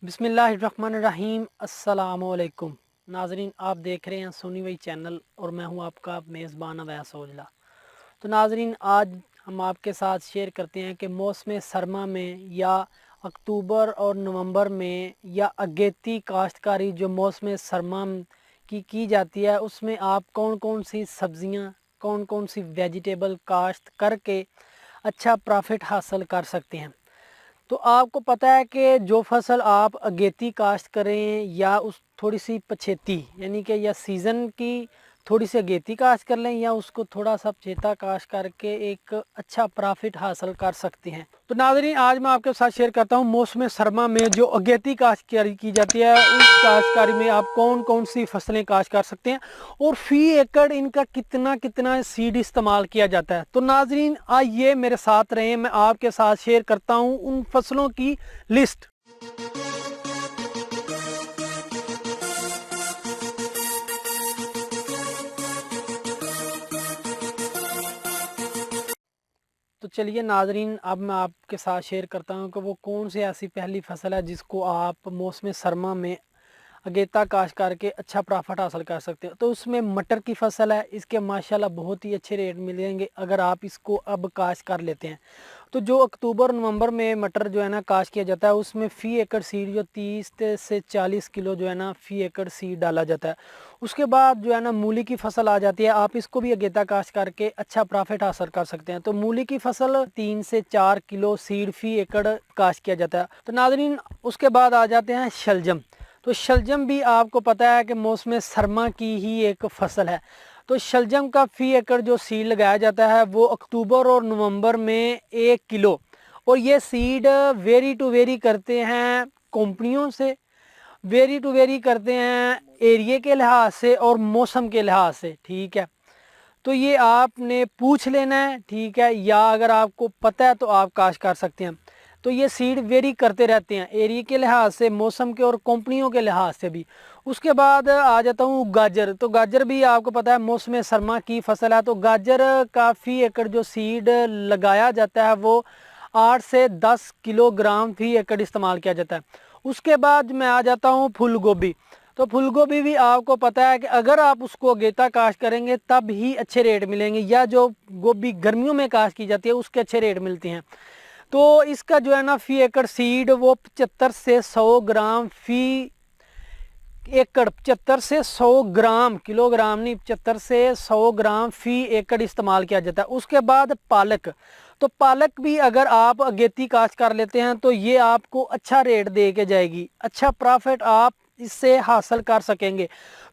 बिस्मिल्लाहिर्रहमानिर्रहीम अस्सलामुअलैकुम नाजरीन, आप देख रहे हैं सुनी वही चैनल और मैं हूं आपका मेज़बान अवैस ओजला। तो नाजरीन, आज हम आपके साथ शेयर करते हैं कि मौसम सरमा में या अक्टूबर और नवंबर में या अगेती काश्तकारी जो मौसम सरमा की जाती है, उसमें आप कौन कौन सी सब्ज़ियां, कौन कौन सी वेजिटेबल काश्त करके अच्छा प्रॉफिट हासिल कर सकते हैं। तो आपको पता है कि जो फसल आप अगेती काश्त करें या उस थोड़ी सी पछेती यानी कि या सीज़न की थोड़ी सी अगेती काश्त कर लें या उसको थोड़ा सा पछेता काश्त करके एक अच्छा प्रॉफिट हासिल कर सकते हैं। तो नाज़रीन, आज मैं आपके साथ शेयर करता हूँ मौसम सरमा में जो अगेती काश्तकारी की जाती है, उस काश्तकारी में आप कौन कौन सी फसलें काश्त कर सकते हैं और फी एकड़ इनका कितना कितना सीड इस्तेमाल किया जाता है। तो नाजरीन, आइए मेरे साथ रहें, मैं आपके साथ शेयर करता हूं उन फसलों की लिस्ट। तो चलिए नाजरीन, अब मैं आपके साथ शेयर करता हूं कि वो कौन सी ऐसी पहली फसल है जिसको आप मौसम सरमा में अगेता काश्त करके अच्छा प्रॉफिट हासिल कर सकते हो। तो उसमें मटर की फसल है, इसके माशाल्लाह बहुत ही अच्छे रेट मिलेंगे अगर आप इसको अब काश्त कर लेते हैं। तो जो अक्टूबर नवंबर में मटर जो है ना काश्त किया जाता है, उसमें फ़ी एकड़ सीड जो 30 से 40 किलो जो है ना फ़ी एकड़ सीड डाला जाता है। उसके बाद जो है ना मूली की फसल आ जाती है, आप इसको भी अगेता काश्त करके अच्छा प्रॉफिट हासिल कर सकते हैं। तो मूली की फसल 3 से 4 किलो सीड फ़ी एकड़ काश्त किया जाता है। तो नाजरीन, उसके बाद आ जाते हैं शलजम। तो शलजम भी आपको पता है कि मौसम सरमा की ही एक फसल है। तो शलजम का फ़ी एकड़ जो सीड लगाया जाता है वो अक्टूबर और नवंबर में 1 किलो, और ये सीड वेरी टू वेरी करते हैं कंपनियों से, वेरी टू वेरी करते हैं एरिए के लिहाज से और मौसम के लिहाज से। ठीक है, तो ये आपने पूछ लेना है, ठीक है, या अगर आपको पता है तो आप काश्त कर सकते हैं। तो ये सीड वेरी करते रहते हैं एरिया के लिहाज से, मौसम के और कंपनियों के लिहाज से भी। उसके बाद आ जाता हूँ गाजर। तो गाजर भी आपको पता है मौसम सरमा की फसल है। तो गाजर का फ़ी एकड़ जो सीड लगाया जाता है वो 8 से 10 किलोग्राम फ़ी एकड़ इस्तेमाल किया जाता है। उसके बाद मैं आ जाता हूँ फूल गोभी। तो फूल गोभी भी आपको पता है कि अगर आप उसको अगेता काश्त करेंगे तब ही अच्छे रेट मिलेंगे, या जो गोभी गर्मियों में काश्त की जाती है उसके अच्छे रेट मिलते हैं। तो इसका जो है ना फ़ी एकड़ सीड वो 75 से 100 ग्राम फ़ी एकड़, 75 से 100 ग्राम, किलोग्राम नहीं, 75 से 100 ग्राम फ़ी एकड़ इस्तेमाल किया जाता है। उसके बाद पालक। तो पालक भी अगर आप अगेती काश्त कर लेते हैं तो ये आपको अच्छा रेट दे के जाएगी, अच्छा प्रॉफिट आप इससे हासिल कर सकेंगे।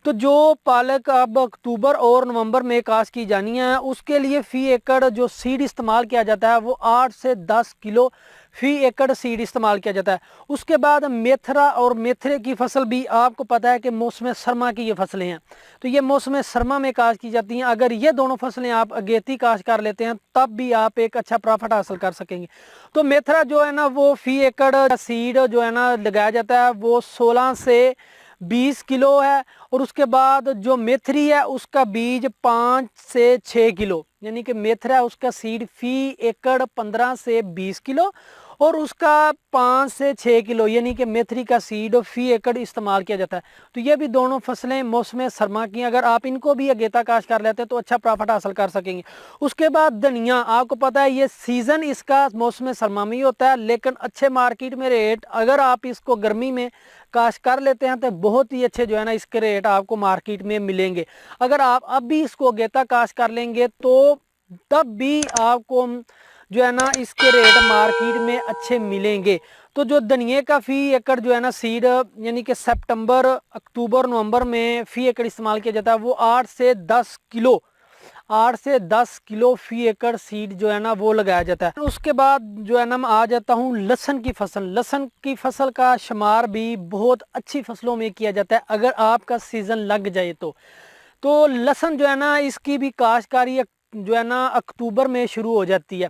तो जो पालक अब अक्टूबर और नवंबर में काश्त की जानी है, उसके लिए फ़ी एकड़ जो सीड इस्तेमाल किया जाता है वो 8 से 10 किलो फ़ी एकड़ सीड इस्तेमाल किया जाता है। उसके बाद मेथरा और मेथरे की फसल भी आपको पता है कि मौसम सरमा की ये फसलें हैं, तो ये मौसम सरमा में काश्त की जाती हैं। अगर ये दोनों फसलें आप अगेती काश्त कर लेते हैं तब भी आप एक अच्छा प्रॉफिट हासिल कर सकेंगे। तो मेथरा जो है ना वो फ़ी एकड़ सीड जो है ना लगाया जाता है वो 16 से 20 किलो है, और उसके बाद जो मेथरी है उसका बीज 5 से 6 किलो, यानी कि मेथरा है उसका सीड फ़ी एकड़ 15 से 20 किलो और उसका 5 से 6 किलो यानी कि मेथरी का सीड फ़ी एकड़ इस्तेमाल किया जाता है। तो ये भी दोनों फसलें मौसम सरमा की, अगर आप इनको भी अगेता काश्त कर लेते हैं तो अच्छा प्रॉफिट हासिल कर सकेंगे। उसके बाद धनिया, आपको पता है ये सीज़न इसका मौसम सरमा में ही होता है, लेकिन अच्छे मार्केट में रेट अगर आप इसको गर्मी में काश्त कर लेते हैं तो बहुत ही अच्छे जो है ना इसके रेट आपको मार्केट में मिलेंगे। अगर आप अब भी इसको अगेता काश्त कर लेंगे तो तब भी आपको जो है ना इसके रेट मार्केट में अच्छे मिलेंगे। तो जो धनिए का फ़ी एकड़ जो है ना सीड यानी कि सितंबर अक्टूबर नवंबर में फ़ी एकड़ इस्तेमाल किया जाता है वो 8 से 10 किलो फ़ी एकड़ सीड जो है ना वो लगाया जाता है। उसके बाद जो है ना मैं आ जाता हूँ लहसुन की फसल। लहसुन की फसल का शुमार भी बहुत अच्छी फसलों में किया जाता है अगर आपका सीज़न लग जाए तो लहसुन जो है ना इसकी भी काश्तकारी जो है ना अक्टूबर में शुरू हो जाती है,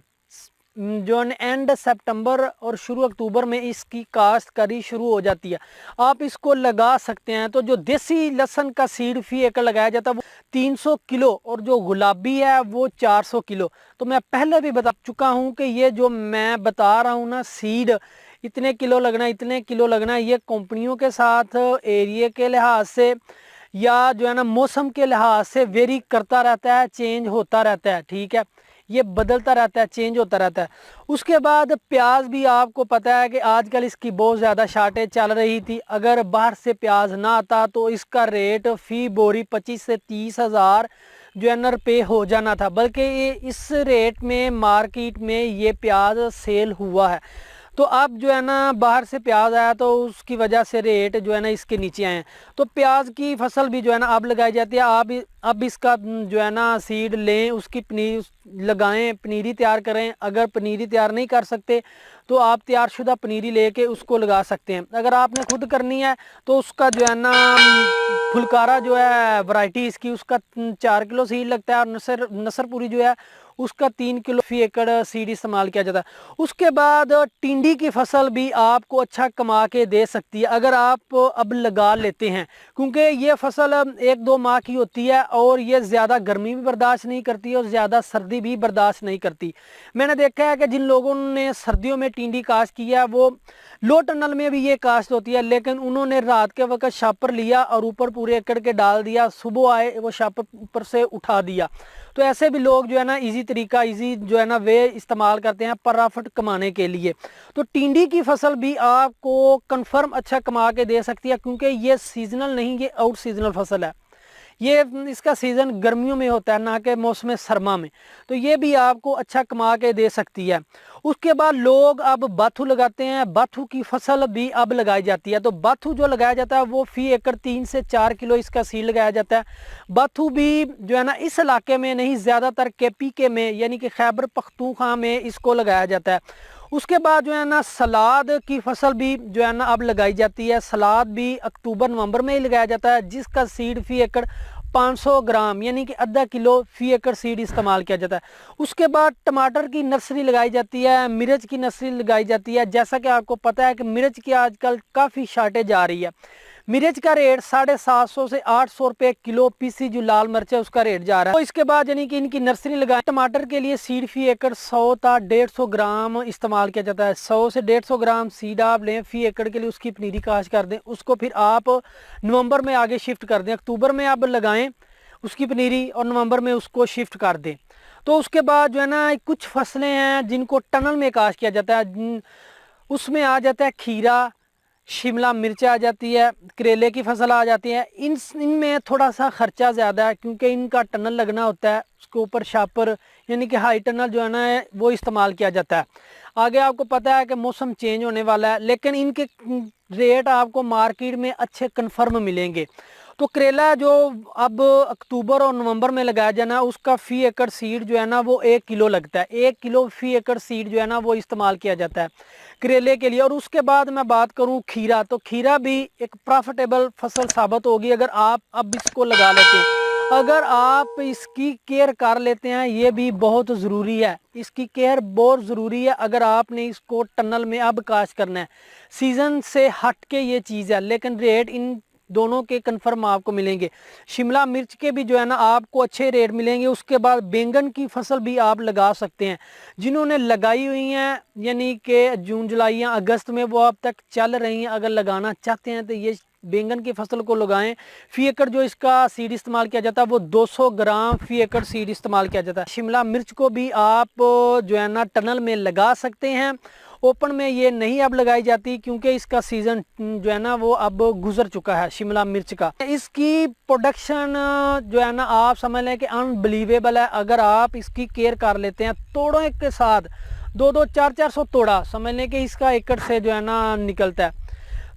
जो एंड सितंबर और शुरू अक्टूबर में इसकी काश्तकारी शुरू हो जाती है। आप इसको लगा सकते हैं। तो जो देसी लहसुन का सीड फ़ी एकड़ लगाया जाता है वो 300 किलो और जो गुलाबी है वो 400 किलो। तो मैं पहले भी बता चुका हूं कि ये जो मैं बता रहा हूं ना सीड, इतने किलो लगना, इतने किलो लगना, ये कंपनियों के साथ एरिया के लिहाज से या जो है ना मौसम के लिहाज से वेरी करता रहता है, चेंज होता रहता है। ठीक है, ये बदलता रहता है, चेंज होता रहता है। उसके बाद प्याज भी आपको पता है कि आजकल इसकी बहुत ज़्यादा शार्टेज चल रही थी। अगर बाहर से प्याज ना आता तो इसका रेट फी बोरी 25 से 30 हज़ार जो है ना रुपये हो जाना था, बल्कि ये इस रेट में मार्केट में ये प्याज सेल हुआ है। तो अब जो है ना बाहर से प्याज आया तो उसकी वजह से रेट जो है ना इसके नीचे आए हैं। तो प्याज की फसल भी जो है ना अब लगाई जाती है। आप अब इसका जो है ना सीड लें, उसकी पनीर लगाएं, पनीरी तैयार करें। अगर पनीरी तैयार नहीं कर सकते तो आप तैयारशुदा पनीरी लेके उसको लगा सकते हैं। अगर आपने खुद करनी है तो उसका जो है ना फुलकारा जो है वैरायटी इसकी, उसका 4 किलो सीड लगता है, और नसरपुरी जो है उसका 3 किलो फी एकड़ सीड इस्तेमाल किया जाता है। उसके बाद टिंडी की फसल भी आपको अच्छा कमा के दे सकती है अगर आप अब लगा लेते हैं, क्योंकि ये फसल 1-2 माह की होती है और ये ज़्यादा गर्मी भी बर्दाश्त नहीं करती और ज़्यादा सर्दी भी बर्दाश्त नहीं करती। मैंने देखा है कि जिन लोगों ने सर्दियों में टिंडी काश्त किया है वो लो टनल में भी ये काश्त होती है, लेकिन उन्होंने रात के वक्त शापर लिया और ऊपर पूरे एकड़ के डाल दिया, सुबह आए वो शापर ऊपर से उठा दिया। तो ऐसे भी लोग जो है ना इजी तरीका, इजी जो है ना वे इस्तेमाल करते हैं प्रॉफिट कमाने के लिए। तो टिंडी की फसल भी आपको कंफर्म अच्छा कमा के दे सकती है, क्योंकि ये सीजनल नहीं, ये आउट सीजनल फसल है। ये इसका सीज़न गर्मियों में होता है, ना कि मौसम सरमा में। तो ये भी आपको अच्छा कमा के दे सकती है। उसके बाद लोग अब बाथू लगाते हैं, बाथू की फसल भी अब लगाई जाती है। तो बाथू जो लगाया जाता है वो फी एकड़ 3 से 4 किलो इसका सीड लगाया जाता है। बाथू भी जो है ना इस इलाके में नहीं, ज़्यादातर KPK में यानी कि खैबर पख्तूनख्वा में इसको लगाया जाता है। उसके बाद जो है ना सलाद की फसल भी जो है ना अब लगाई जाती है। सलाद भी अक्टूबर-नवंबर में ही लगाया जाता है, जिसका सीड फी एकड़ 500 ग्राम यानी कि आधा किलो फी एकड़ सीड इस्तेमाल किया जाता है। उसके बाद टमाटर की नर्सरी लगाई जाती है, मिर्च की नर्सरी लगाई जाती है। जैसा कि आपको पता है कि मिर्च की आजकल काफ़ी शार्टेज आ रही है। मिर्च का रेट 750 से 800 रुपये किलो पीसी जो लाल मिर्च है उसका रेट जा रहा है। तो इसके बाद यानी कि इनकी नर्सरी लगाए। टमाटर के लिए सीड फी एकड़ 100 था 150 ग्राम इस्तेमाल किया जाता है। 100 से 150 ग्राम सीड आप लें फी एकड़ के लिए, उसकी पनीरी काश्त कर दें, उसको फिर आप नवंबर में आगे शिफ्ट कर दें। अक्टूबर में आप लगाएं उसकी पनीरी और नवंबर में उसको शिफ्ट कर दें। तो उसके बाद जो है ना कुछ फसलें हैं जिनको टनल में काश्त किया जाता है, उसमें आ जाता है खीरा, शिमला मिर्च आ जाती है, करेले की फसल आ जाती है। इनमें थोड़ा सा ख़र्चा ज़्यादा है, क्योंकि इनका टनल लगना होता है, उसके ऊपर शापर यानी कि हाई टनल जो है ना वो इस्तेमाल किया जाता है। आगे आपको पता है कि मौसम चेंज होने वाला है, लेकिन इनके रेट आपको मार्केट में अच्छे कन्फर्म मिलेंगे। तो करेला जो अब अक्टूबर और नवंबर में लगाया जाना, उसका फी एकड़ सीड जो है ना वो 1 किलो लगता है। 1 किलो फी एकड़ सीड जो है ना वो इस्तेमाल किया जाता है करेले के लिए। और उसके बाद मैं बात करूं खीरा, तो खीरा भी एक प्रॉफिटेबल फसल साबित होगी अगर आप अब इसको लगा लेते हैं। अगर आप इसकी केयर कर लेते हैं, ये भी बहुत ज़रूरी है, इसकी केयर बहुत ज़रूरी है। अगर आपने इसको टनल में अब काश्त करना है, सीज़न से हट के ये चीज़ है, लेकिन रेट इन दोनों के कंफर्म आपको मिलेंगे। शिमला मिर्च के भी जो है ना आपको अच्छे रेट मिलेंगे। उसके बाद बैंगन की फसल भी आप लगा सकते हैं। जिन्होंने लगाई हुई हैं यानी कि जून जुलाई या अगस्त में, वो अब तक चल रही हैं, अगर लगाना चाहते हैं तो ये बैंगन की फसल को लगाएं। फी एकड़ जो इसका सीड इस्तेमाल किया जाता है वो 200 ग्राम फी एकड़ सीड इस्तेमाल किया जाता है। शिमला मिर्च को भी आप जो है ना टनल में लगा सकते हैं। ओपन में ये नहीं अब लगाई जाती, क्योंकि इसका सीज़न जो है ना वो अब गुजर चुका है शिमला मिर्च का। इसकी प्रोडक्शन जो है ना आप समझ लें कि अनबिलीवेबल है। अगर आप इसकी केयर कर लेते हैं, तोड़ों के साथ 2-2, 400 तोड़ा समझ लें कि इसका एकड़ से जो है ना निकलता है,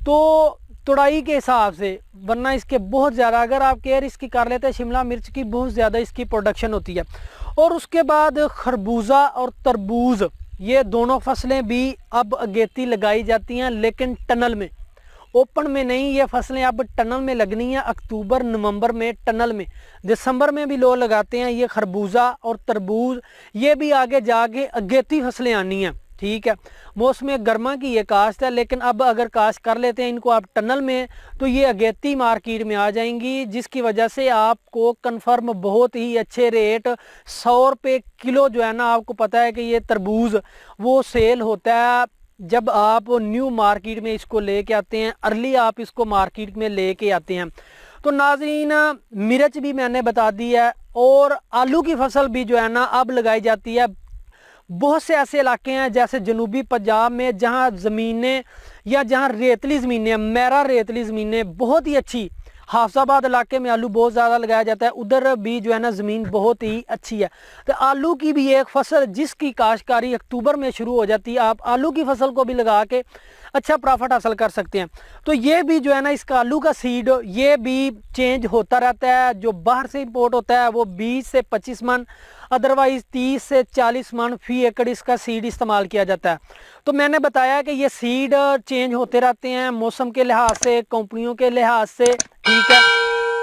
तो तुड़ाई के हिसाब से, वरना इसके बहुत ज़्यादा अगर आप केयर इसकी कर लेते हैं शिमला मिर्च की, बहुत ज़्यादा इसकी प्रोडक्शन होती है। और उसके बाद खरबूजा और तरबूज, ये दोनों फसलें भी अब अगेती लगाई जाती हैं, लेकिन टनल में, ओपन में नहीं। ये फसलें अब टनल में लगनी है अक्टूबर नवंबर में टनल में। दिसंबर में भी लोग लगाते हैं ये खरबूजा और तरबूज, ये भी आगे जाके अगेती फसलें आनी हैं। ठीक है, मौसम गर्मा की ये काश्त है, लेकिन अब अगर काश्त कर लेते हैं इनको आप टनल में, तो ये अगेती मार्केट में आ जाएंगी, जिसकी वजह से आपको कन्फर्म बहुत ही अच्छे रेट 100 रुपये किलो जो है ना, आपको पता है कि ये तरबूज वो सेल होता है जब आप न्यू मार्केट में इसको लेके आते हैं, अर्ली आप इसको मार्केट में लेके आते हैं। तो नाज़रीन मिर्च भी मैंने बता दी है और आलू की फसल भी जो है ना अब लगाई जाती है। बहुत से ऐसे इलाके हैं जैसे जनूबी पंजाब में जहां ज़मीनें या जहां रेतली ज़मीनें, मैरा रेतली ज़मीनें बहुत ही अच्छी, हाफजाबाद इलाके में आलू बहुत ज़्यादा लगाया जाता है, उधर भी जो है ना ज़मीन बहुत ही अच्छी है। तो आलू की भी एक फसल जिसकी काश्तकारी अक्टूबर में शुरू हो जाती है, आप आलू की फसल को भी लगा के अच्छा प्रॉफिट हासिल कर सकते हैं। तो ये भी जो है ना इसका आलू का सीड ये भी चेंज होता रहता है। जो बाहर से इंपोर्ट होता है वो 20 से 25 मन, अदरवाइज़ 30 से 40 मन फी एकड़ इसका सीड इस्तेमाल किया जाता है। तो मैंने बताया कि ये सीड चेंज होते रहते हैं मौसम के लिहाज से, कंपनियों के लिहाज से, ठीक है।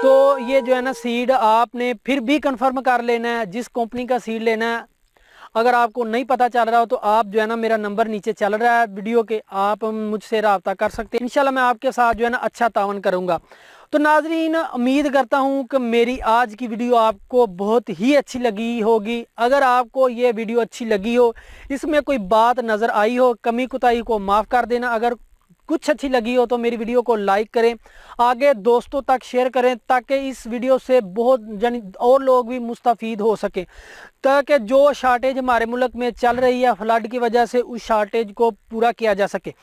तो ये जो है ना सीड आपने फिर भी कंफर्म कर लेना है जिस कंपनी का सीड लेना है। अगर आपको नहीं पता चल रहा हो तो आप जो है ना मेरा नंबर नीचे चल रहा है वीडियो के, आप मुझसे रब्ता कर सकते हैं। इंशाल्लाह मैं आपके साथ जो है ना अच्छा तावन करूँगा। तो नाजरीन उम्मीद करता हूँ कि मेरी आज की वीडियो आपको बहुत ही अच्छी लगी होगी। अगर आपको ये वीडियो अच्छी लगी हो, इसमें कोई बात नज़र आई हो, कमी कुताही को माफ़ कर देना। अगर कुछ अच्छी लगी हो तो मेरी वीडियो को लाइक करें, आगे दोस्तों तक शेयर करें ताकि इस वीडियो से बहुत जन और लोग भी मुस्तफ़ीद हो सकें, ताकि जो शार्टेज हमारे मुल्क में चल रही है फ्लड की वजह से उस शार्टेज को पूरा किया जा सके।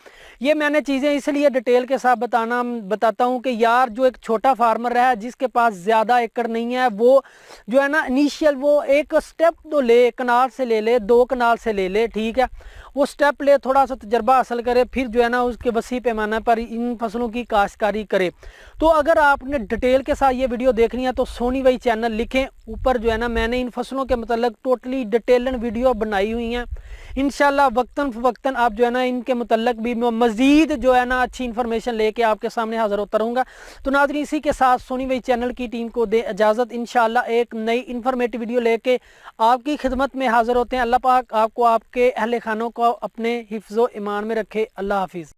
ये मैंने चीज़ें इसलिए डिटेल के साथ बताता हूँ कि यार जो एक छोटा फार्मर है जिसके पास ज़्यादा एकड़ नहीं है, वो जो है ना इनिशियल वो एक स्टेप तो ले, कनाल से ले ले, 2 कनाल से ले ले, ठीक है, वो स्टेप ले, थोड़ा सा तजर्बा हासिल करे, फिर जो है ना उसके वसी पैमाना पर इन फसलों की काश्तकारी करे। तो अगर आपने डिटेल के साथ ये वीडियो देखनी है तो सोनी वही चैनल लिखें, ऊपर जो है ना मैंने इन फसलों के मतलब टोटली डिटेलन वीडियो बनाई हुई हैं। इंशाल्लाह वक्तन फ़वक्तन आप जो है ना इनके मतलब भी मज़ीद जो है ना अच्छी इन्फॉर्मेशन लेके आपके सामने हाज़िर होता रहूँगा। तो नाज़रीन इसी के साथ सोनी वही चैनल की टीम को दे इजाज़त। इंशाल्लाह एक नई इन्फॉर्मेटिव वीडियो लेके आपकी खिदमत में हाज़िर होते हैं। अल्लाह पाक आपको आपके अहले खानों को अपने हिफ्ज़ो ईमान में रखे। अल्लाह हाफिज़।